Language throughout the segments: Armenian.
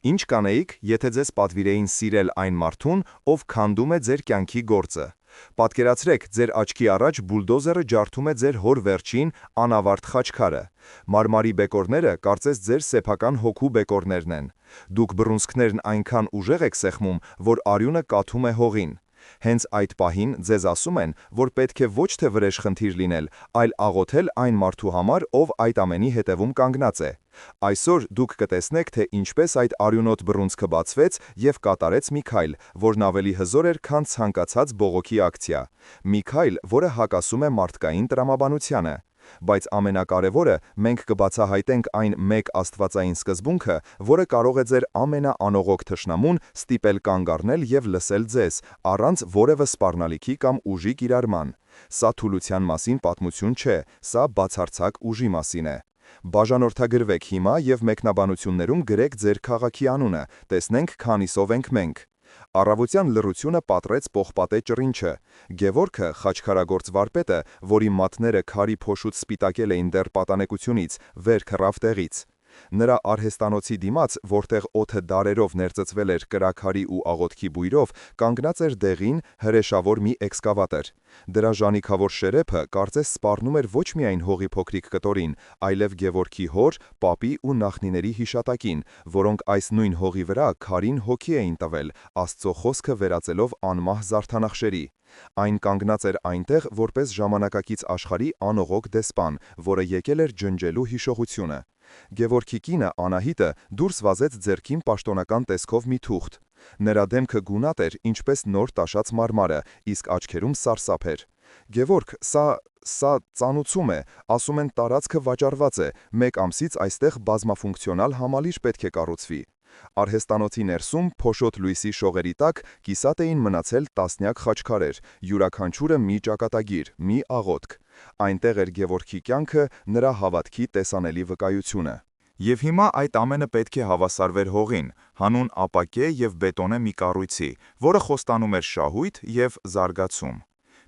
Ինչ կանեիք, եթե ձեզ պատվիրեին սիրել այն մարդուն, ով քանդում է ձեր կյանքի գործը։ Պատկերացրեք, ձեր աչքի առաջ բուլդոզերը ջարդում է ձեր հոր վերջին անավարտ խաչքարը։ Մարմարի բեկորները կարծես ձեր սեփական հոգու բեկորներն են։ Դուք բռունցքներն այնքան ուժեղ եք սեղմում, որ արյունը կաթում է հողին։ Հենց այդ պահին ձեզ ասում են, որ պետք է ոչ թե վրեժխնդիր լինել, այլ աղոթել այն մարդու համար, ով այդ ամենի հետևում կանգնած է։ Այսօր դուք կտեսնեք, թե ինչպես այդ արյունոտ բռունցքը բացվեց և կատարեց մի քայլ, որն ավելի հզոր էր, քան ցանկացած բողոքի ակցիա։ Մի քայլ, որը հակասում է մարդկային տրամաբանությանը։ Բայց ամենակարևորը, մենք կբացահայտենք այն մեկ աստվածային սկզբունքը, որը կարող է ձեր ամենաանողոք թշնամուն ստիպել կանգ առնել և լսել ձեզ, առանց որևէ սպառնալիքի կամ ուժի կիրառման։ Սա թուլության մասին պատմություն չէ, սա բացարձակ ուժի մասին է։ Բաժանորդագրվեք հիմա և մեկնաբանություններում գրեք ձեր քաղաքի անունը, տեսնենք քանիսով ենք մենք։ Առավոտյան լռությունը պատռեց պողպատե ճռինչը։ Գևորգը, խաչքարագործ վարպետը, որի մատները քարի փոշուց սպիտակել էին դեռ պատանեկությունից, վեր քռավ տեղից։ Նրա արհեստանոցի դիմաց, որտեղ օդը դարերով ներծծվել էր կրաքարի ու աղոթքի բույրով, կանգնած էր դեղին, հրեշավոր մի էքսկավատոր։ Դրա ժանիքավոր շերեփը կարծես սպառնում էր ոչ միայն հողի փոքրիկ կտորին, այլև Գևորգի հոր, պապի ու նախնիների հիշատակին, որոնք այս նույն հողի վրա քարին հոգի էին տվել, Աստծո խոսքը վերածելով անմահ զարդանախշերի։ Այն կանգնած էր այնտեղ որպես ժամանակակից աշխարհի անողոք դեսպան, որը եկել էր ջնջելու հիշողությունը։ Գևորգի կինը Անահիտը դուրս վազեց ձեռքին պաշտոնական տեսքով մի թուղթ։ Նրա դեմքը գունատ էր, ինչպես նոր տաշած մարմարը, իսկ աչքերում սարսափ էր։ Գևորգ, սա ծանուցում է, ասում են տարածքը վաճառված է, մեկ ամսից այստեղ բազմաֆունկցիոնալ համալիր պետք է կառուցվի։ Արհեստանոցի ներսում փոշոտ լույսի շողերի տակ կիսատ էին մնացել տասնյակ խաչքարեր, յուրաքանչյուրը մի ճակատագիր, մի աղոթք։ Այնտեղ էր Գևորգի կյանքը, նրա հավատքի տեսանելի վկայությունը։ Եվ հիմա այդ ամենը պետք է հավասարվեր հողին, հանուն ապակե և բետոնե մի կառույցի, որը խոստանում էր շահույթ և զարգացում։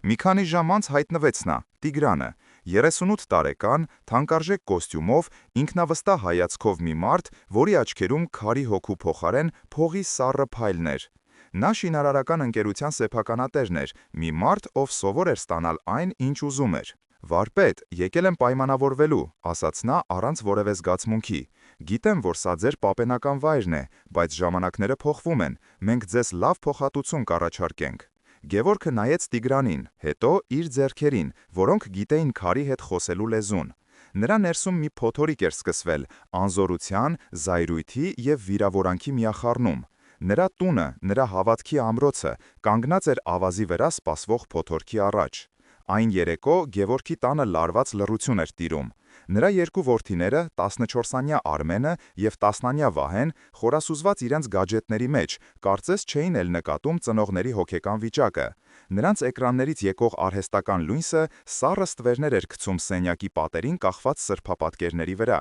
Մի քանի ժամ անց հայտնվեց նա, Տիգրանը, 38 տարեկան, թանկարժեք կոստյումով, ինքնավստահ հայացքով մի մարդ, որի աչքերում քարի հոգու փոխարեն փողի սառը փայլն էր։ Նա շինարարական ընկերության սեփականատերն էր, մի մարդ, ով սովոր էր ստանալ այն, ինչ ուզում էր։ «Վարպետ, եկել եմ պայմանավորվելու», ասաց նա առանց որևէ զգացմունքի։ «Գիտեմ, որ սա ձեր պապենական վայրն է, բայց ժամանակները փոխվում են, մենք ձեզ լավ փոխհատուցում կառաջարկենք»։ Գևորգը նայեց Տիգրանին, հետո իր ձեռքերին, որոնք գիտեին քարի հետ խոսելու լեզուն։ Նրա ներսում մի փոթորիկ էր սկսվել, անզորության, զայրույթի և վիրավորանքի միախառնում։ Նրա տունը, նրա հավատքի ամրոցը, կանգնած էր ավազի վրա սպասվող փոթորքի առաջ։ Այն երեկո Գևորգի տանը լարված լռություն էր տիրում։ Նրա երկու որդիները, 14-ամյա Արմենը և 10-ամյա Վահեն, խորասուզված իրենց գաջեթների մեջ, կարծես չէին էլ նկատում ծնողների հոգեկան վիճակը։ Նրանց էկրաններից եկող արհեստական լույսը սառը ստվերներ էր գցում սենյակի պատերին կախված սրբապատկերների վրա։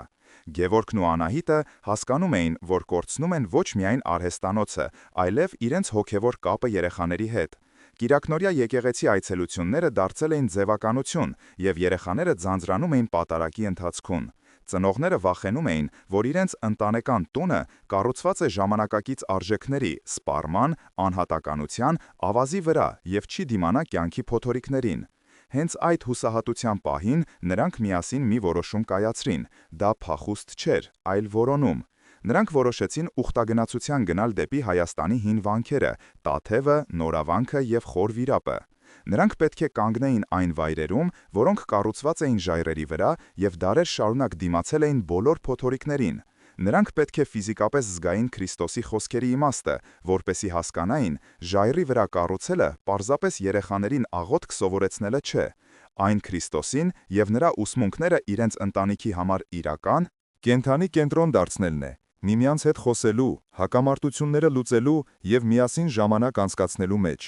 Գևորգն ու Անահիտը հասկանում էին, որ կորցնում են ոչ միայն արհեստանոցը, այլև իրենց հոգևոր կապը երեխաների հետ։ Կիրակնօրյա եկեղեցի այցելությունները դարձել էին ձևականություն, և երեխաները ձանձրանում էին պատարագի ընթացքում։ Ծնողները վախենում էին, որ իրենց ընտանեկան տունը կառուցված է ժամանակակից արժեքների, սպառման, անհատականության, ավազի վրա և չի դիմանա կյանքի փոթորիկներին։ Հենց այդ հուսահատության պահին նրանք միասին մի որոշում կայացրին։ Դա փախուստ չէր, այլ որոնում։ Նրանք որոշեցին ուխտագնացության գնալ դեպի Հայաստանի հին վանքերը՝ Տաթևը, Նորավանքը և Խոր Վիրապը։ Նրանք պետք է կանգնեին այն վայրերում, որոնք կառուցված էին ժայռերի վրա և դարեր շարունակ դիմացել էին բոլոր փոթորիկներին։ Նրանք պետք է ֆիզիկապես զգային Քրիստոսի խոսքերի իմաստը, որպեսզի հասկանային՝ ժայռի վրա կառուցելը պարզապես երեխաներին աղոթք սովորեցնելը չէ, այն Քրիստոսին և նրա ուսմունքները իրենց ընտանիքի համար իրական, կենդանի կենտրոն դարձնելն է, միմյանց հետ խոսելու, հակամարտությունները լուծելու և միասին ժամանակ անցկացնելու մեջ։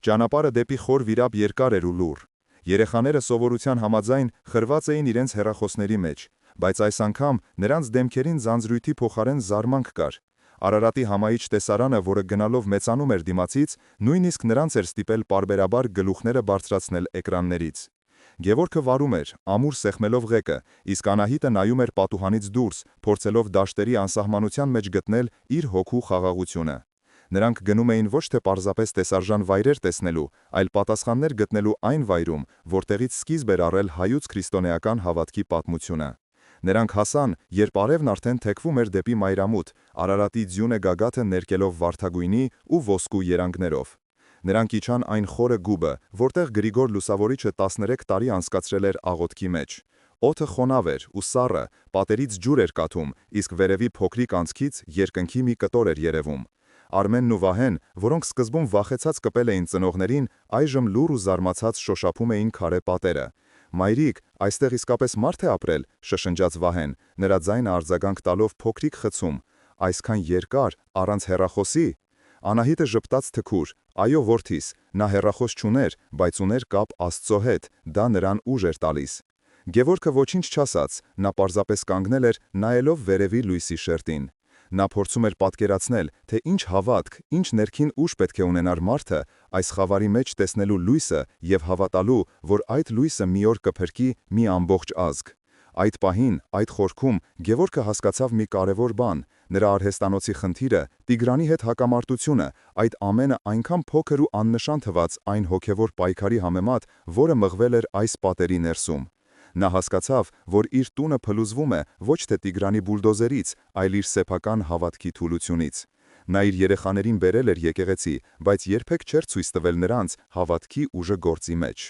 Ճանապարհը դեպի Խոր Վիրապ երկար էր ու լուռ։ Երեխաները սովորության համաձայն խրված էին իրենց հեռախոսների մեջ, բայց այս անգամ նրանց դեմքերին ձանձրույթի փոխարեն զարմանք կար։ Արարատի համայիչ տեսարանը, որը գնալով մեծանում էր դիմացից, նույնիսկ նրանց էր ստիպել պարբերաբար գլուխները բարձրացնել էկրաններից։ Գևորգը վարում էր, ամուր սեղմելով ղեկը, իսկ Անահիտը նայում էր պատուհանից դուրս, փորձելով դաշտերի անսահմանության մեջ գտնել իր հոգու խաղաղությունը։ Նրանք գնում էին ոչ թե պարզապես տեսարժան վայրեր տեսնելու, այլ պատասխաններ գտնելու այն վայրում, որտեղից սկիզբ էր առել հայոց քրիստոնեական հավատքի պատմությունը։ Նրանք հասան, երբ արևն արդեն թեքվում էր դեպի մայրամուտ, Արարատի ձյունը գագաթը ներկելով վարդագույնի ու ոսկու երանգներով։ Նրանք իջան այն խորը գուբը, որտեղ Գրիգոր Լուսավորիչը 13 տարի անցկացրել էր աղոթքի մեջ։ Օդը խոնավ էր ու սառը, պատերից ջուր էր կաթում, իսկ վերևի փոքրիկ անցքից երկնքի մի կտոր էր երևում։ Արմենն ու Վահեն, որոնք սկզբում վախեցած կպել էին ծնողներին, այժմ լուռ ու զարմացած շոշափում էին քարե պատերը։ «Մայրիկ, այստեղ իսկապես մարդ է ապրել», շշնջաց Վահեն, նրա ձայնը արձագանք տալով փոքրիկ խցում։ «Այսքան երկար, առանց հեռախոսի»։ Անահիտը ժպտաց թքուր. «Այո, որդիս, նա հեռախոս չուներ, բայց ուներ կապ Աստծո հետ, դա նրան ուժ էր տալիս»։ Գևորգը ոչինչ չասաց, նա պարզապես կանգնել էր, նայելով վերևի լույսի շերտին։ Նա փորձում էր պատկերացնել, թե ինչ հավատք, ինչ ներքին ուժ պետք է ունենար մարդը այս խավարի մեջ տեսնելու լույսը եւ հավատալու, որ այդ լույսը մի օր կփրկի մի ամբողջ ազգ։ Այդ պահին, այդ խորքում Գևորգը հասկացավ մի կարևոր բան. նրա արհեստանոցի խնդիրը, Տիգրանի հետ հակամարտությունը, այդ ամենը այնքան փոքր ու աննշան թվաց այն հոգևոր պայքարի համեմատ, որը մղվել էր այս պատերի ներսում։ Նա հասկացավ, որ իր տունը փլուզվում է ոչ թե Տիգրանի բուլդոզերից, այլ իր սեփական հավատքի թուլությունից։ Նա իր երեխաներին բերել էր եկեղեցի, բայց երբեք չէր ցույց տվել նրանց հավատքի ուժը գործի մեջ։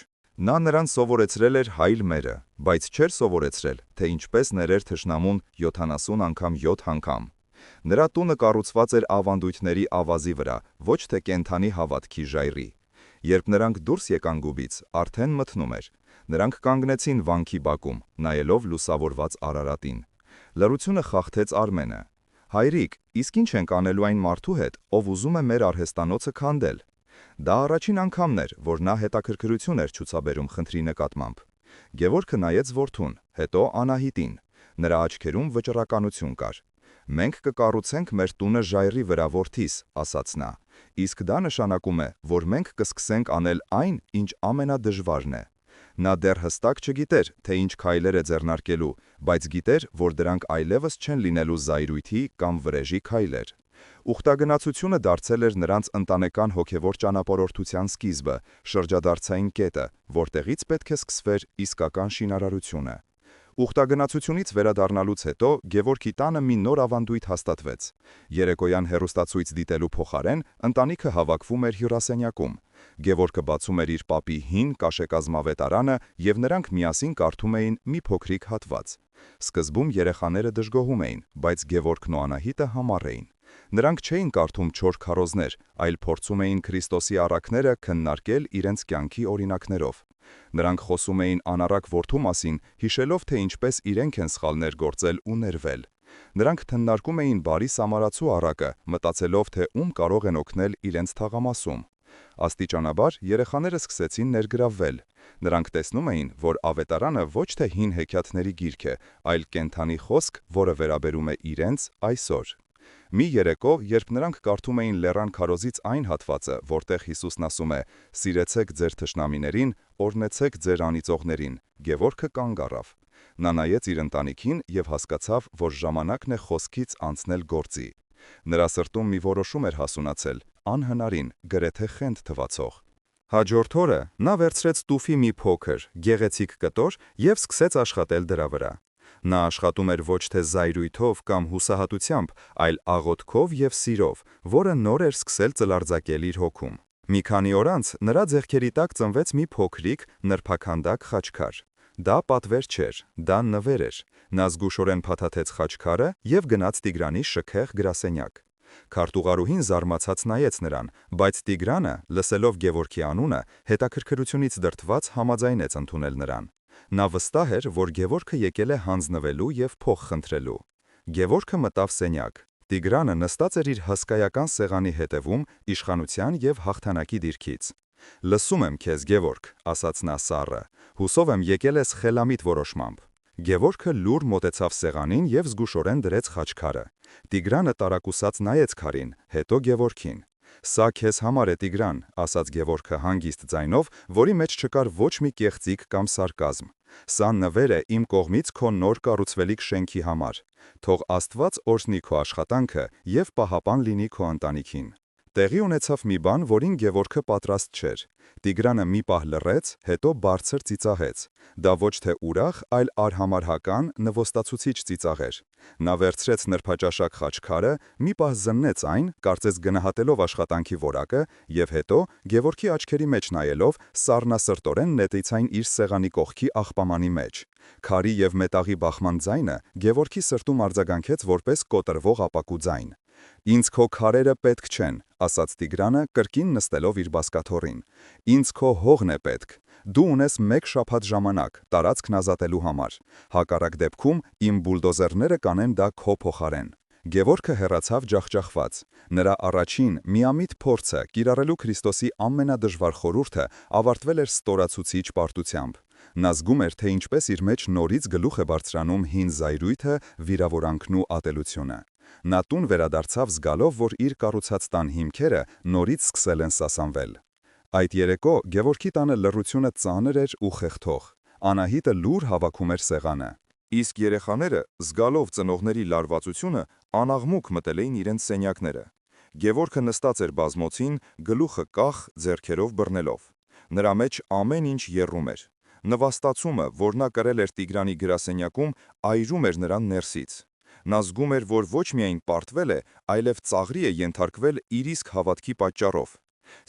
Նա նրան սովորեցրել էր հայլ մերը, բայց չէր սովորեցրել, թե ինչպես ներեր թշնամուն 70 անգամ 7 անգամ։ Նրա տունը կառուցված էր ավանդույթների ավազի վրա, ոչ թե կենդանի հավատքի ժայռի։ Երբ նրանք դուրս եկան գուբից, արդեն մթնում էր։ Նրանք կանգնեցին վանքի բակում, նայելով լուսավորված Արարատին։ Լռությունը խախտեց Արմենը։ «Հայրիկ, իսկ ինչ ենք անելու այն մարդու հետ, ով ուզում է մեր արհեստանոցը քանդել»։ Դա առաջին անգամն էր, որ նա հետաքրքրություն էր ցուցաբերում խնդրի նկատմամբ։ Գևորգը նայեց որդուն, հետո Անահիտին։ Նրա աչքերում վճռականություն կար։ «Մենք կկառուցենք մեր տունը ժայռի վրա, որդիս», ասաց նա։ «Իսկ դա նշանակում է, որ մենք կսկսենք անել այն, ինչ ամենադժվարն է»։ Նա դեռ հստակ չգիտեր, թե ինչ քայլեր է ձեռնարկելու, բայց գիտեր, որ դրանք այլևս չեն լինելու զայրույթի կամ վրեժի քայլեր։ Ուխտագնացությունը դարձել էր նրանց ընտանեկան հոգևոր ճանապարհորդության սկիզբը, շրջադարձային կետը, որտեղից պետք է սկսվեր իսկական շինարարությունը։ Ուխտագնացությունից վերադառնալուց հետո Գևորգի տանը մի նոր ավանդույթ հաստատվեց։ Երեկոյան հեռուստացույց դիտելու փոխարեն ընտանիքը հավաքվում էր հյուրասենյակում։ Գևորգը բացում էր իր պապի հին կաշեկազմավետարանը և նրանք միասին կարդում էին մի փոքրիկ հատված։ Սկզբում երեխաները դժգոհում էին, բայց Գևորգն ու Անահիտը համառ էին։ Նրանք չէին կարդում չոր քարոզներ, այլ փորձում էին Քրիստոսի առակները քննարկել իրենց կյանքի օրինակներով։ Նրանք խոսում էին անառակ որդու մասին, հիշելով, թե ինչպես իրենք են սխալներ գործել ու ներվել։ Նրանք քննարկում էին բարի սամարացու առակը, մտածելով, թե ում կարող են օգնել իրենց թաղամասում։ Աստիճանաբար երեխաները սկսեցին ներգրավվել։ Նրանք տեսնում էին, որ ավետարանը ոչ թե հին հեքիաթների գիրք է, այլ կենդանի խոսք, որը վերաբերում է իրենց այսօր։ Մի երեկո, երբ նրանք կարդում էին Լեռան քարոզից այն հատվածը, որտեղ Հիսուսն ասում է. «Սիրեցեք ձեր թշնամիներին, օրհնեցեք ձեր անիծողներին», Գևորգը կանգ առավ։ Նա նայեց իր ընտանիքին և հասկացավ, որ ժամանակն է խոսքից անցնել գործի։ Նրա սրտում մի որոշում էր հասունացել, անհնարին, գրեթե խենթ թվացող։ Հաջորդ օրը նա վերցրեց տուֆի մի փոքր, գեղեցիկ կտոր և սկսեց աշխատել դրա վրա։ Նա աշխատում էր ոչ թե զայրույթով կամ հուսահատությամբ, այլ աղոթքով և սիրով, որը նոր էր սկսել ծլարձակել իր հոգում։ Մի քանի օր անց նրա ձեռքերի տակ ծնվեց մի փոքրիկ, նրբաքանդակ խաչքար։ Դա պատվեր չէր, դա նվեր էր։ Նա զգուշորեն փաթաթեց խաչքարը և գնաց Տիգրանի շքեղ գրասենյակ։ Քարտուղարուհին զարմացած նայեց նրան, բայց Տիգրանը, լսելով Գևորգի անունը, հետաքրքրությունից դրդված համաձայնեց ընդունել նրան։ Նա վստահ էր, որ Գևորգը եկել է հանձնվելու և փող խնդրելու։ Գևորգը մտավ սենյակ։ Տիգրանը նստած էր իր հսկայական սեղանի հետևում, իշխանության և հաղթանակի դիրքից։ «Լսում եմ քեզ, Գևորգ», ասաց նա սառը, «հուսով եմ եկել ես խելամիտ որոշմամբ»։ Գևորգը լուռ մոտեցավ սեղանին և զգուշորեն դրեց խաչքարը։ Տիգրանը տարակուսած նայեց քարին, հետո Գևորգին։ Սա քեզ համար է Տիգրան, ասաց Գևորգը հանգիստ ձայնով, որի մեջ չկար ոչ մի կեղծիք կամ սարկազմ։ Սա նվեր է իմ կողմից քո նոր կառուցվելիք շենքի համար։ Թող Աստված օրհնի քո աշխատանքը եւ պահապան լինի քո ընտանիքին։ Տեղի ունեցավ մի բան, որին Գևորգը պատրաստ չէր։ Տիգրանը մի պահ լռեց, հետո բարձր ծիծաղեց։ Դա ոչ թե ուրախ, այլ արհամարհական, նվոստացուցիչ ծիծաղ էր։ Նա վերցրեց նրբաճաշակ խաչքարը, մի պահ զննեց այն, կարծես գնահատելով աշխատանքի որակը, եւ հետո, Գևորգի աչքերի մեջ նայելով, սառնասրտորեն նետեց այն իր սեղանի կողքի աղբամանի մեջ։ Քարի եւ մետաղի բախման ձայնը Գևորգի սրտում արձագանքեց որպես կոտրվող ապակու ձայն։ «Ինձ քո քարերը պետք չեն», ասաց Տիգրանը, կրկին նստելով իր բազկաթոռին։ «Ինձ քո հողն է պետք։ Դու ունես 1 շաբաթ ժամանակ տարածքն ազատելու համար։ Հակառակ դեպքում իմ բուլդոզերները կանեն դա քո փոխարեն»։ Գևորգը հեռացավ ջախջախված։ Նրա առաջին միամիտ փորձը կիրառելու Քրիստոսի ամենադժվար խորհուրդը ավարտվել էր ստորացուցիչ պարտությամբ։ Նա զգում էր, թե ինչպես իր մեջ նորից գլուխ է բարձրանում հին զայրույթը, վիրավորանքն ու ատելությունը։ Նա տուն վերադարձավ զգալով, որ իր կառուցած տան հիմքերը նորից սկսել են սասանվել։ Այդ երեկո Գևորգի տանը լռությունը ծանր էր ու խեղդող։ Անահիտը լուր հավաքում էր սեղանը։ Իսկ երեխաները, զգալով ծնողների լարվածությունը, անաղմուկ մտել էին իրենց սենյակները։ Գևորգը նստած էր բազմոցին, գլուխը կախ, ձեռքերով բռնելով։ Նրա մեջ ամեն ինչ եռում էր։ Նվաստացումը, որ նա կրել էր Տիգրանի գրասենյակում, այրում էր նրան ներսից։ Նա զգում էր, որ ոչ միայն պարտվել է, այլև ծաղրի է ենթարկվել իր իսկ հավատքի պատճառով։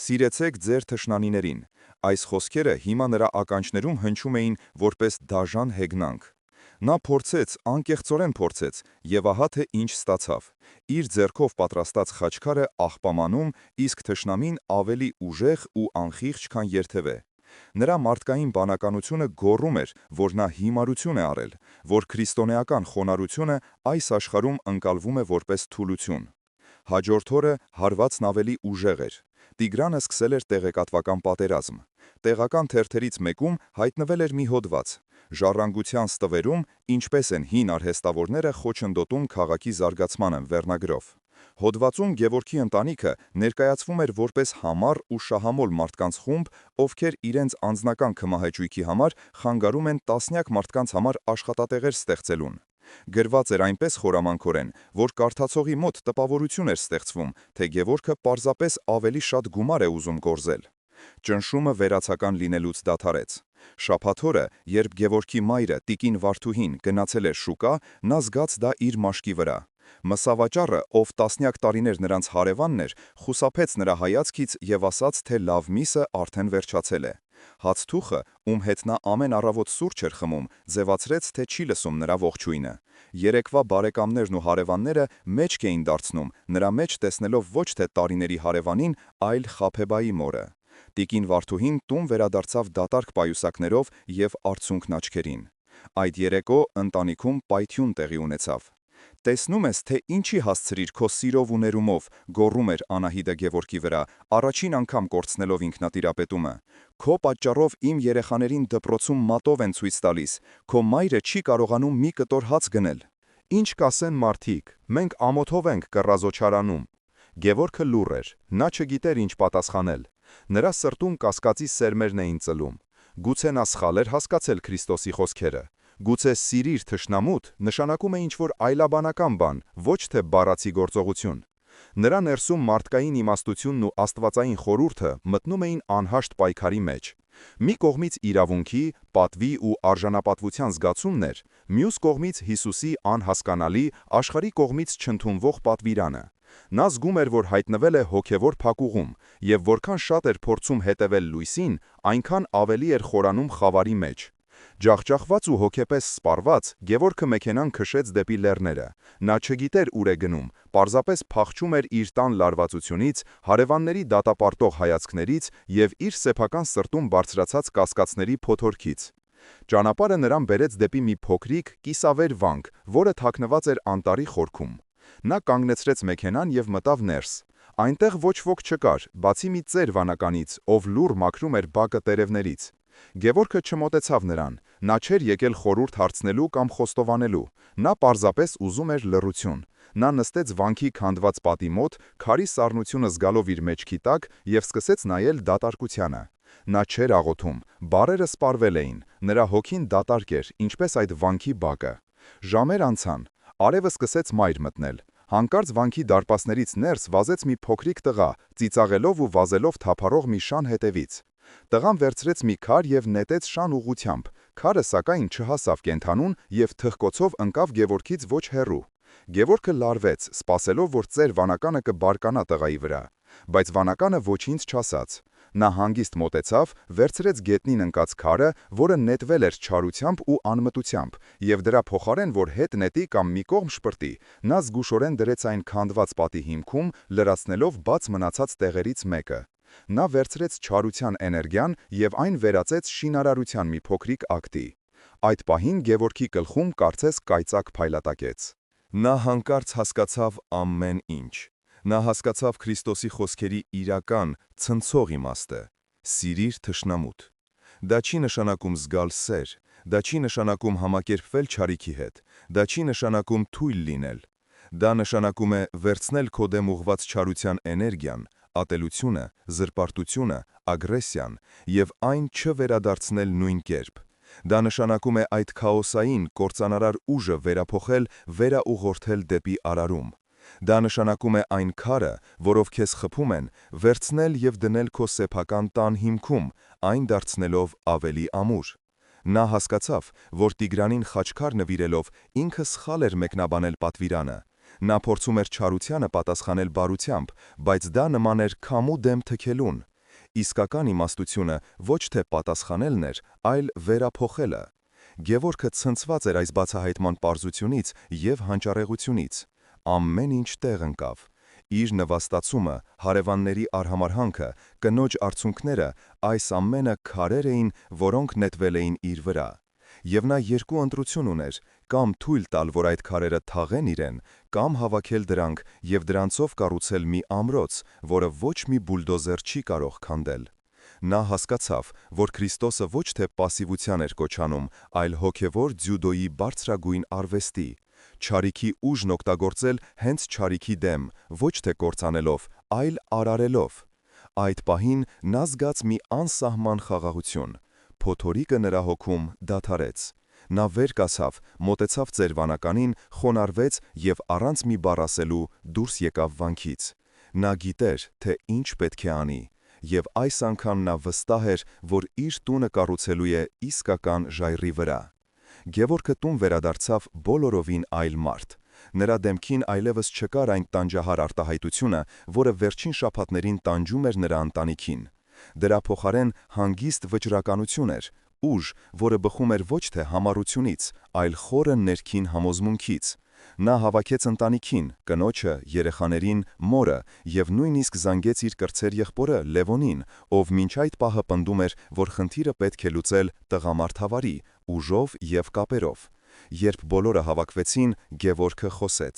«Սիրեցեք ձեր թշնամիներին»։ Այս խոսքերը հիմա նրա ականջներում հնչում էին որպես դաժան հեգնանք։ Նա փորձեց, անկեղծորեն փորձեց, եւ ահա թե ինչ ստացավ։ Իր ձեռքով պատրաստած խաչքարը աղբամանում, իսկ թշնամին ավելի ուժեղ ու անխիղճ, քան երթևէ։ Նրա մարդկային բանականությունը գոռում էր, որ նա հիմարություն է արել, որ քրիստոնեական խոնարհությունը այս աշխարհում ընկալվում է որպես թուլություն։ Հաջորդ օրը հարվածն ավելի ուժեղ էր։ Տիգրանը սկսել էր տեղեկատվական պատերազմ։ Տեղական թերթերից մեկում հայտնվել էր մի հոդված։ «Ժառանգության ստվերում ինչպես են հին արհեստավորները խոչընդոտում քաղաքի զարգացմանը» վերնագրով։ Հոդվածում Գևորգի ընտանիքը ներկայացվում էր որպես համառ ու շահամոլ մարդկանց խումբ, ովքեր իրենց անձնական քմահաճույքի համար խանգարում են տասնյակ մարդկանց համար աշխատատեղեր ստեղծելուն։ Գրված էր այնպես խորամանկորեն, որ կարդացողի մոտ տպավորություն էր ստեղծվում, թե Գևորգը պարզապես ավելի շատ գումար է ուզում գործել։ Ճնշումը վերացական լինելուց դադարեց։ Շաբաթ օրը, երբ Գևորգի մայրը տիկին Վարդուհին գնացել էր շուկա, նա զգաց դա իր մաշկի վրա։ Մսավաճառը, ով տասնյակ տարիներ նրանց հարևանն էր, խուսափեց նրա հայացքից եւ ասաց, թե լավ միսը արդեն վերջացել է։ Հացթուխը, ում հետ նա ամեն առավոտ սուրճ էր խմում, ձևացրեց, թե չի լսում նրա ողջույնը։ Երեկվա բարեկամներն ու հարևանները մեջք էին դարձնում, նրա մեջ տեսնելով ոչ թե տարիների հարևանին, այլ Խաբեբայի մորը։ Տիկին Վարդուհին տուն վերադարձավ դատարկ պայուսակներով եւ արցունքն աչքերին։ Այդ երեկո ընտանիքում պայթյուն տեղի ունեցավ։ «Տեսնում ես, թե ինչի հասցրիր քո սիրով ու ներումով», գոռում էր Անահիտը Գևորգի վրա, առաջին անգամ կորցնելով ինքնատիրապետումը։ «Քո պատճառով իմ երեխաներին դպրոցում մատով են ցույց տալիս, քո մայրը չի կարողանում մի կտոր հաց գնել»։ «Ինչ կասեն մարդիկ, մենք ամոթով ենք կռազոչարանում»։ Գևորգը լուռ էր, նա չգիտեր ինչ պատասխանել։ Նրա սրտում կասկածի սերմերն էին ծլում։ Գուցե նա սխալ էր հասկացել Քրիստոսի խոսքերը։ Գուցե «սիրիր թշնամուդ» նշանակում է ինչ-որ այլաբանական բան, ոչ թե բառացի գործողություն։ Նրա ներսում մարդկային իմաստությունն ու աստվածային խորհուրդը մտնում էին անհաշտ պայքարի մեջ։ Մի կողմից իրավունքի, պատվի ու արժանապատվության զգացումն էր, մյուս կողմից Հիսուսի անհասկանալի, աշխարհի կողմից չընդունվող պատվիրանը։ Նա զգում էր, որ հայտնվել է հոգևոր փակուղում, եւ որքան շատ էր փորձում հետևել լույսին, այնքան ավելի էր խորանում խավարի մեջ։ Ջախջախված ու հոգեպես սպառված, Գևորգը մեքենան քշեց դեպի լեռները։ Նա չգիտեր ուր է գնում, պարզապես փախչում էր իր տան լարվածությունից, հարևանների դատապարտող հայացքներից եւ իր սեփական սրտում բարձրացած կասկածների փոթորկից։ Ճանապարհը նրան բերեց դեպի մի փոքրիկ, կիսավեր վանք, որը թաքնված էր անտառի խորքում։ Նա կանգնեցրեց մեքենան եւ մտավ ներս։ Այնտեղ ոչ ոք չկար, բացի մի ծեր վանականից, ով լուռ մաքրում էր բակը տերևներից։ Գևորգը չմոտեցավ նրան, Նա չէր եկել խորհուրդ հարցնելու կամ խոստովանելու, նա պարզապես ուզում էր լռություն։ Նա նստեց վանքի քանդված պատի մոտ, քարի սառնությունը զգալով իր մեջքի տակ և սկսեց նայել դատարկությանը։ Նա չէր աղոթում, բառերը սպառվել էին, նրա հոգին դատարկ էր, ինչպես այդ վանքի բակը։ Ժամեր անցան, արևը սկսեց մայր մտնել։ Հանկարծ վանքի դարպասներից ներս վազեց մի փոքրիկ տղա, ծիծաղելով ու վազելով թափառող մի շան հետևից։ Տղան վերցրեց մի քար և նետեց շան ուղղությամբ, քարը սակայն չհասավ կենդանուն և թխկոցով ընկավ Գևորգից ոչ հեռու։ Գևորգը լարվեց, սպասելով, որ ծեր վանականը կբարկանա տղայի վրա, բայց վանականը ոչինչ չասաց։ Նա հանգիստ մոտեցավ, վերցրեց գետնին ընկած քարը, որը նետվել էր չարությամբ ու անմտությամբ, և դրա փոխարեն, որ հետ նետի կամ մի կողմ շպրտի, նա զգուշորեն դրեց այն քանդված պատի հիմքում, լրացնելով բաց մնացած տեղերից մեկը։ Նա վերցրեց չարության էներգիան և այն վերածեց շինարարության մի փոքրիկ ակտի։ Այդ պահին Գևորգի գլխում կարծես կայծակ փայլատակեց։ Նա հանկարծ հասկացավ ամեն ինչ։ Նա հասկացավ Քրիստոսի խոսքերի իրական, ցնցող իմաստը. «Սիրիր թշնամուդ»։ Դա չի նշանակում զգալ սեր, դա չի նշանակում համակերպվել չարիքի հետ, դա չի նշանակում թույլ լինել։ Դա նշանակում է վերցնել քո դեմ ուղղված չարության էներգիան, ատելությունը, զրպարտությունը, ագրեսիան և այն չվերադարձնել նույն կերպ։ Դա նշանակում է այդ քաոսային, կործանարար ուժը վերափոխել, վերաուղղորդել դեպի արարում։ Դա նշանակում է այն քարը, որով քեզ խփում են, վերցնել և դնել քո սեփական տան հիմքում, այն դարձնելով ավելի ամուր։ Նա հասկացավ, որ Տիգրանին խաչքար նվիրելով ինքը սխալ էր մեկնաբանել պատվիրանը։ Նա փորձում էր չարությանը պատասխանել բարությամբ, բայց դա նման էր քամու դեմ թքելուն։ Իսկական իմաստությունը ոչ թե պատասխանելն էր, այլ վերափոխելը։ Գևորգը ցնցված էր այս բացահայտման պարզությունից և հանճարեղությունից։ Ամեն ինչ տեղ ընկավ։ Իր նվաստացումը, հարևանների արհամարհանքը, կնոջ արցունքները, այս ամենը քարեր էին, որոնք նետվել էին իր վրա։ Եվ նա երկու ընտրություն ուներ՝ կամ թույլ տալ, որ այդ քարերը թաղեն իրեն, կամ հավաքել դրանք և դրանցով կառուցել մի ամրոց, որը ոչ մի բուլդոզեր չի կարող քանդել։ Նա հասկացավ, որ Քրիստոսը ոչ թե պասիվության էր կոչանում, այլ հոգևոր ձյուդոյի բարձրագույն արվեստի։ Չարիքի ուժն օգտագործել հենց չարիքի դեմ, ոչ թե կործանելով, այլ արարելով։ Այդ պահին նա զգաց մի անսահման խաղաղություն։ Փոթորիկը նրա հոգում դադարեց։ Նա վեր կացավ, մոտեցավ ծերվանականին, խոնարհվեց և առանց մի բառ ասելու դուրս եկավ վանքից։ Նա գիտեր, թե ինչ պետք է անի, և այս անգամ նա վստահ էր, որ իր տունը կառուցելու է իսկական ժայռի վրա։ Գևորգը տուն վերադարձավ բոլորովին այլ մարդ։ Նրա դեմքին այլևս չկար այն տանջահար արտահայտությունը, որը վերջին շաբաթներին տանջում էր նրա ընտանիքին։ Դրա փոխարեն հանգիստ վճռականություն էր, ուժ, որը բխում էր ոչ թե համառությունից, այլ խորը ներքին համոզմունքից։ Նա հավաքեց ընտանիքին, կնոջը, երեխաներին, մորը և նույնիսկ զանգեց իր կրտսեր եղբորը Լևոնին, ով մինչ այդ պահը պնդում էր, որ խնդիրը պետք է լուծել տղամարդավարի, ուժով և կապերով։ Երբ բոլորը հավաքվեցին, Գևորգը խոսեց։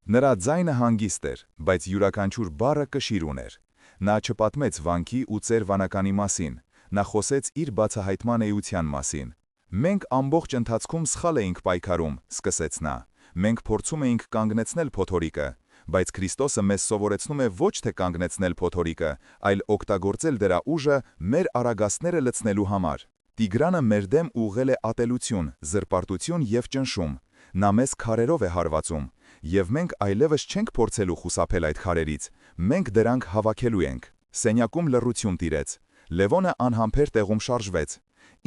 Նրա ձայնը հանգիստ էր, բայց յուրաքանչյուր բառը կշիռ ուներ։ Նա չպատմեց վանքի ու ծերվանականի մասին։ Նա խոսեց իր բացահայտման էության մասին։ «Մենք ամբողջ ընթացքում սխալ էինք պայքարում», սկսեց նա։ «Մենք փորձում էինք կանգնեցնել փոթորիկը, բայց Քրիստոսը մեզ սովորեցնում է ոչ թե կանգնեցնել փոթորիկը, այլ օգտագործել դրա ուժը մեր արագածները լցնելու համար։ Տիգրանը մեր դեմ ուղղել է ատելություն, զրպարտություն և ճնշում։ Նա մեզ քարերով է հարվածում։ Եվ մենք այլևս չենք փորձելու խուսափել այդ քարերից, մենք դրանք հավաքելու ենք»։ Սենյակում լռություն տիրեց։ Լևոնը անհամբեր տեղում շարժվեց։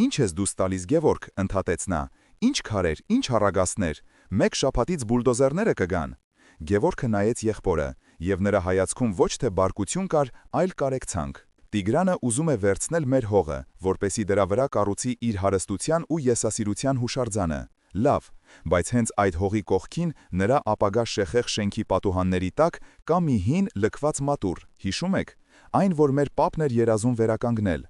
«Ինչ ես դուս տալիս, Գևորգ», ընդհատեց նա։ «Ինչ քարեր, ինչ առագաստներ, մեկ շաբաթից բուլդոզերները կգան»։ Գևորգը նայեց եղբորը, և նրա հայացքում ոչ թե բարկություն կար, այլ կարեկցանք։ «Տիգրանը ուզում է վերցնել մեր հողը, որպեսզի դրա վրա կառուցի իր հարստության ու եսասիրության հուշարձանը։ Լավ, բայց հենց այդ հողի կողքին, նրա ապագա շեխեղ շենքի պատուհանների տակ, կա մի հին լքված մատուռ, հիշում եք։ Այն, որ մեր պապն էր երազում վերականգնել։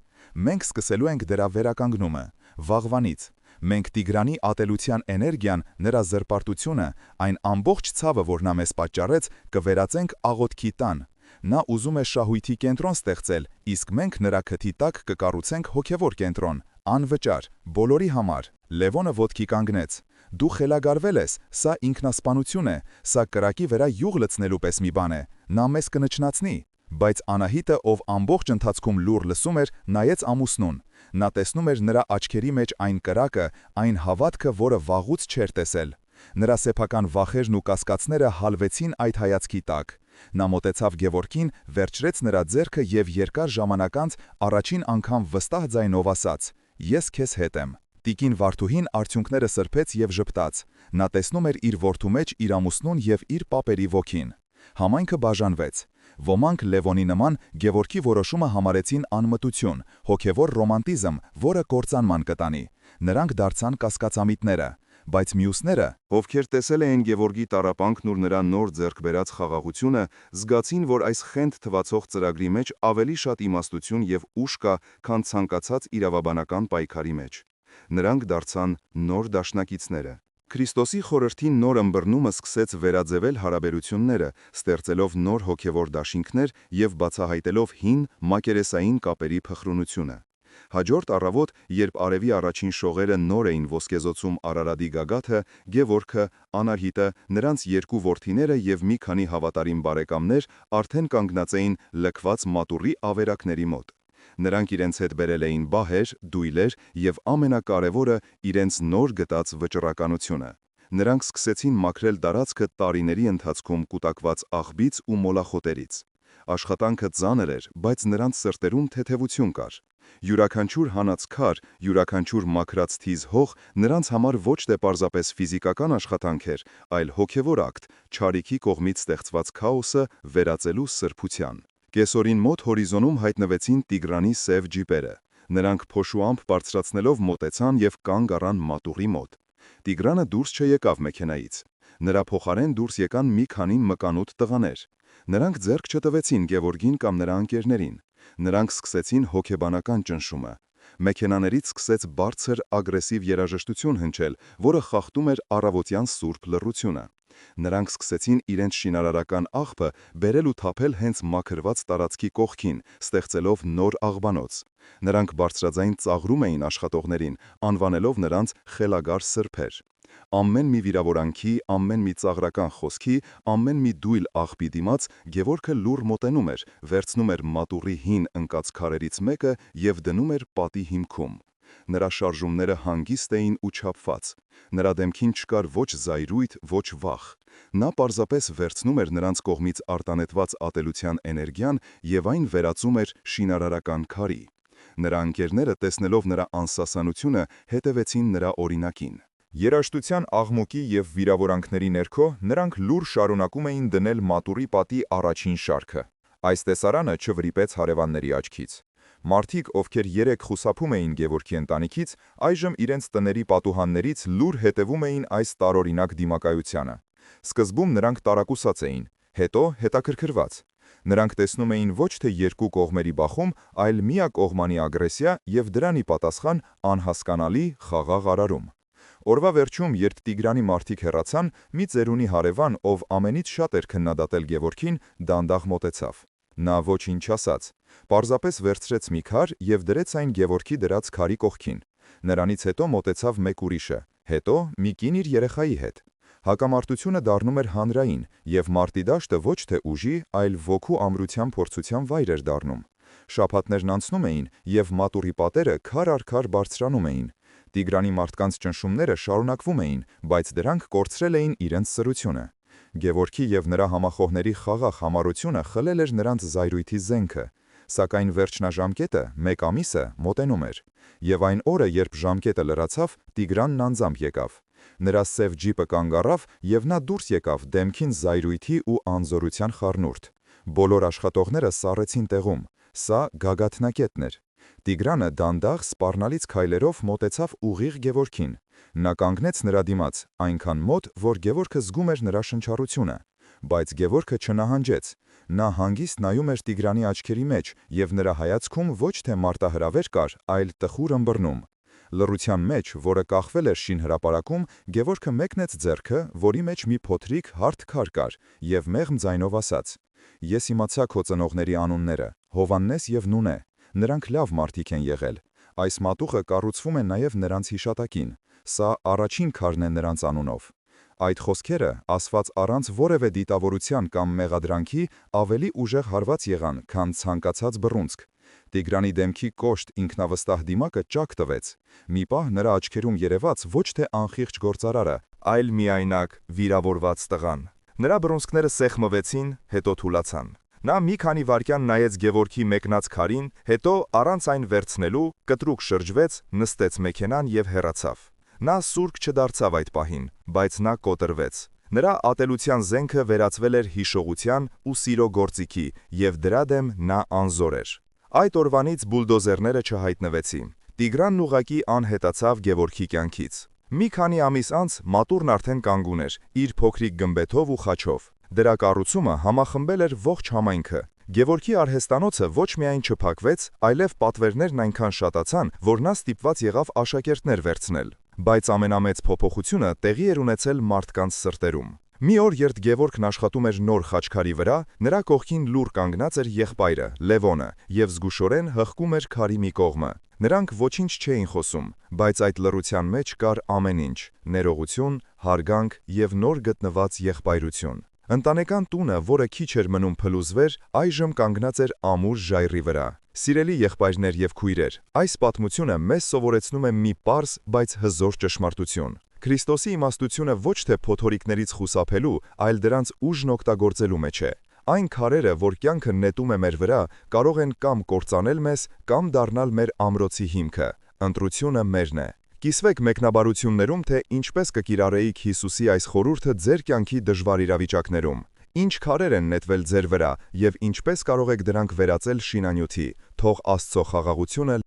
Մենք սկսելու ենք դրա վերականգնումը։ Վաղվանից։ Մենք Տիգրանի ատելության էներգիան, նրա զրպարտությունը, այն ամբողջ ցավը, որ նա մեզ պատճառեց, կվերածենք աղոթքի տան։ Նա ուզում է շահույթի կենտրոն ստեղծել, իսկ մենք նրա քթի տակ կկառուցենք հոգևոր կենտրոն, անվճար, բոլորի համար։ Լևոնը ոտքի կանգնեց։ Դու խելագարվել ես, սա ինքնասպանություն է, սա կրակի վրա յուղ լցնելու պես մի բան է, նա մեզ կնչնացնի։ Բայց Անահիտը, ով ամբողջ ընթացքում լուր լսում էր, նայեց ամուսնուն։ Նա տեսնում էր նրա աչքերի մեջ այն կրակը, այն հավատքը, որը վաղուց չէր տեսել։ Նրա սեփական վախերն ու կասկածները հալվեցին այդ հայացքի տակ։ Նա մոտեցավ Գևորգին, վերջրեց նրա ձեռքը և երկար ժամանակ անց առաջին անգամ վստահ ձայնով ասաց. «Ես քեզ հետ եմ»։ Տիկին Վարդուհին արդյունքները սրբեց և ժպտաց։ Նա տեսնում էր իր որդու մեջ իր ամուսնուն և իր պապերի ոգին։ Համայնքը բաժանվեց։ Ոմանք Լևոնի նման Գևորգի որոշումը համարեցին անմտություն, հոգևոր ռոմանտիզմ, որը կործանման կտանի։ Նրանք դարձան կասկածամիտները։ Բայց մյուսները, ովքեր տեսել էին Գևորգի տառապանքն ու նրա նոր ձեռք բերած խաղաղությունը, զգացին, որ այս խենթ թվացող ծրագրի մեջ ավելի շատ իմաստություն և ուժ կա, քան ցանկացած իրավաբանական պայքարի մեջ։ Նրանք դարձան նոր դաշնակիցները։ Քրիստոսի խորհրդի նոր ըմբռնումը սկսեց վերաձևել հարաբերությունները, ստեղծելով նոր հոգևոր դաշինքներ և բացահայտելով հին մակերեսային կապերի փխրունությունը։ Հաջորդ առավոտ, երբ արևի առաջին շողերը նոր էին ոսկեզօծում Արարատի գագաթը, Գևորգը, Անահիտը, նրանց երկու որդիները և մի քանի հավատարիմ բարեկամներ արդեն կանգնած էին լքված մատուռի ավերակների մոտ։ Նրանք իրենց հետ բերել էին բահեր, դույլեր և ամենակարևորը իրենց նոր գտած վճռականությունը։ Նրանք սկսեցին մաքրել տարածքը տարիների ընթացքում կուտակված աղբից ու մոլախոտերից։ Աշխատանքը ծանր էր, բայց նրանց սրտերում թեթևություն կար։ Յուրաքանչյուր հանած քար, յուրաքանչյուր մաքրած թիզ հող նրանց համար ոչ թե պարզապես ֆիզիկական աշխատանք էր, այլ հոգևոր ակտ, չարիքի կողմից ստեղծված քաոսը վերածելու սրբության։ Կեսօրին մոտ հորիզոնում հայտնվեցին Տիգրանի սև ջիպերը։ Նրանք փոշուամփ բարձրացնելով մոտեցան և կանգ առան մատուռի մոտ։ Տիգրանը դուրս չեկավ մեքենայից։ Նրա փոխարեն դուրս եկան մի քանի մկանուտ տղաներ։ Նրանք ձեռք չտվեցին Գևորգին կամ նրա ընկերներին։ Նրանք սկսեցին հոգեբանական ճնշումը։ Մեքենաներից սկսեց բարձր ագրեսիվ երաժշտություն հնչել, որը խախտում էր առավոտյան սուրբ լռությունը։ Նրանք սկսեցին իրենց շինարարական աղբը բերել ու թափել հենց մաքրված տարածքի կողքին, ստեղծելով նոր աղբանոց։ Նրանք բարձրաձայն ծաղրում էին աշխատողներին, անվանելով նրանց խելագար սրբեր։ Ամեն մի վիրավորանքի, ամեն մի ծաղրական խոսքի, ամեն մի դույլ աղբի դիմաց Գևորգը լուռ մոտենում էր, վերցնում էր մատուռի հին ընկած քարերից մեկը և դնում էր պատի հիմքում։ Նրա շարժումները հանգիստ էին ու չափված։ Նրա դեմքին չկար ոչ զայրույթ, ոչ վախ։ Նա պարզապես վերցնում էր նրանց կողմից արտանետված ատելության էներգիան և այն վերածում էր շինարարական քարի։ Նրա ընկերները, տեսնելով նրա անսասանությունը, հետևեցին նրա օրինակին։ Երաժշտության աղմուկի և վիրավորանքների ներքո նրանք լուռ շարունակում էին դնել մատուռի պատի առաջին շարքը։ Այս տեսարանը չվրիպեց հարևանների աչքից։ Մարդիկ, ովքեր երեկ խուսափում էին Գևորգի ընտանիքից, այժմ իրենց տների պատուհաններից լուռ հետևում էին այս տարօրինակ դիմակայությանը։ Սկզբում նրանք տարակուսած էին, հետո հետաքրքրված։ Նրանք տեսնում էին ոչ թե երկու կողմերի բախում, այլ միակողմանի ագրեսիա և դրան ի պատասխան անհասկանալի խաղաղ արարում։ Օրվա վերջում, երբ Տիգրանի մարդիկ հեռացան, մի ծերունի հարևան, ով ամենից շատ էր քննադատել Գևորգին, դանդաղ մոտեցավ։ Նա ոչինչ չասաց, պարզապես վերցրեց մի քար և դրեց այն Գևորգի դրած քարի կողքին։ Նրանից հետո մոտեցավ մեկ ուրիշը, հետո մի կին իր երեխայի հետ։ Հակամարտությունը դառնում էր հանրային, և մարտի դաշտը ոչ թե ուժի, այլ ոգու ամրության փորձության վայր էր դառնում։ Շաբաթներն անցնում էին, և մատուռի պատերը քար առ քար բարձրանում էին։ Տիգրանի մարդկանց ճնշումները շարունակվում էին, բայց դրանք կորցրել էին իրենց սրությունը։ Գևորգի և նրա համախոհների խաղաղ համառությունը խլել էր նրանց զայրույթի զենքը։ Սակայն վերջնաժամկետը, մեկ ամիսը, մոտենում էր։ Եվ այն օրը, երբ ժամկետը լրացավ, Տիգրանն անձամբ եկավ։ Նրա սև ջիպը կանգ առավ, և նա դուրս եկավ դեմքին զայրույթի ու անզորության խառնուրդ։ Բոլոր աշխատողները սառեցին տեղում։ Սա գագաթնակետն էր։ Տիգրանը դանդաղ սպառնալից քայլերով մոտեցավ ուղիղ Գևորգին։ Նա կանգնեց նրա դիմաց, այնքան մոտ, որ Գևորգը զգում էր նրա շնչառությունը։ Բայց Գևորգը չնահանջեց։ Նա հանգիստ նայում էր Տիգրանի աչքերի մեջ, և նրա հայացքում ոչ թե մարտահրավեր կար, այլ տխուր ըմբռնում։ Լռության մեջ, որը կախվել էր շինհրապարակում, Գևորգը մեկնեց ձեռքը, որի մեջ մի փոթրիկ հարթ քար կար, և մեղմ ձայնով ասաց. «Ես իմացա քո ծնողների անունները՝ Հովհաննես և Նունե։ Նրանք լավ մարդիկ են եղել։ Այս մատուռը կառուցվում է նաև նրանց հիշատակին։ Սա առաջին քարն է նրանց անունով։ Այդ խոսքերը, ասված առանց որևէ դիտավորության կամ մեղադրանքի, ավելի ուժեղ հարված եղան, քան ցանկացած բռունցք։ Տիգրանի դեմքի կոշտ ինքնավստահ դիմակը ճաք տվեց։ Մի պահ նրա աչքերում երևաց ոչ թե անխիղճ գործարարը, այլ միայնակ վիրավորված տղան։ Նրա բռունցքները սեղմվեցին, հետո թուլացան։ Նա մի քանի վայրկյան նայեց Գևորգի մեկնած քարին, հետո առանց այն վերցնելու կտրուկ շրջվեց, նստեց մեքենան եւ հեռացավ։ Նա սուրկ չդարձավ այդ պահին, բայց նա կոտրվեց։ Նրա ատելության զենքը վերածվել էր հիշողության ու սիրո գործիքի, եւ դրա դեմ նա անզոր էր։ Այդ օրվանից բուլդոզերները չհայտնվեցին։ Տիգրանն ուղղակի անհետացավ Գևորգի կյանքից։ Մի քանի ամիս անց մատուռն արդեն կանգուն էր, իր փոքրիկ գմբեթով ու խաչով։ Դրա կառուցումը համախմբել էր ողջ համայնքը։ Գևորգի արհեստանոցը ոչ միայն չփակվեց, այլև պատվերներն այնքան շատացան, որ նա ստիպված եղավ աշակերտներ վերցնել։ Բայց ամենամեծ փոփոխությունը տեղի էր ունեցել մարդկանց սրտերում։ Մի օր, երբ Գևորգն աշխատում էր նոր խաչքարի վրա, նրա կողքին լուռ կանգնած էր եղբայրը, Լևոնը, եւ զգուշորեն հղկում էր քարի մի կողմը։ Նրանք ոչինչ չէին խոսում, բայց այդ լռության մեջ կար ամեն ինչ՝ ներողություն, հարգանք եւ նոր գտնված եղբայրություն։ Ընտանեկան տունը, որը քիչ էր մնում փլուզվեր, այժմ կանգնած էր ամուր ժայռի վրա։ Սիրելի եղբայրներ եւ քույրեր, այս պատմությունը մեզ սովորեցնում է մի պարզ, բայց հզոր ճշմարտություն։ Քրիստոսի իմաստությունը ոչ թե փոթորիկներից խուսափելու, այլ դրանց ուժն օգտագործելու մեջ է։ Այն քարերը, որ կյանքը նետում է մեր վրա, կարող են կամ կործանել մեզ, կամ դառնալ մեր ամրոցի հիմքը։ Ընտրությունը մերն է։ Կիսվեք մեկնաբարություններում, թե ինչպես կկիրառեիք Հիսուսի այս խորհուրդը ձեր կյանքի դժվար իրավիճակներում։ Ինչ քարեր են նետվել ձեր վրա, եւ ինչպես կարող եք դրանք վերածել շինանյութի։ Թող Աստծո խաղաղությունը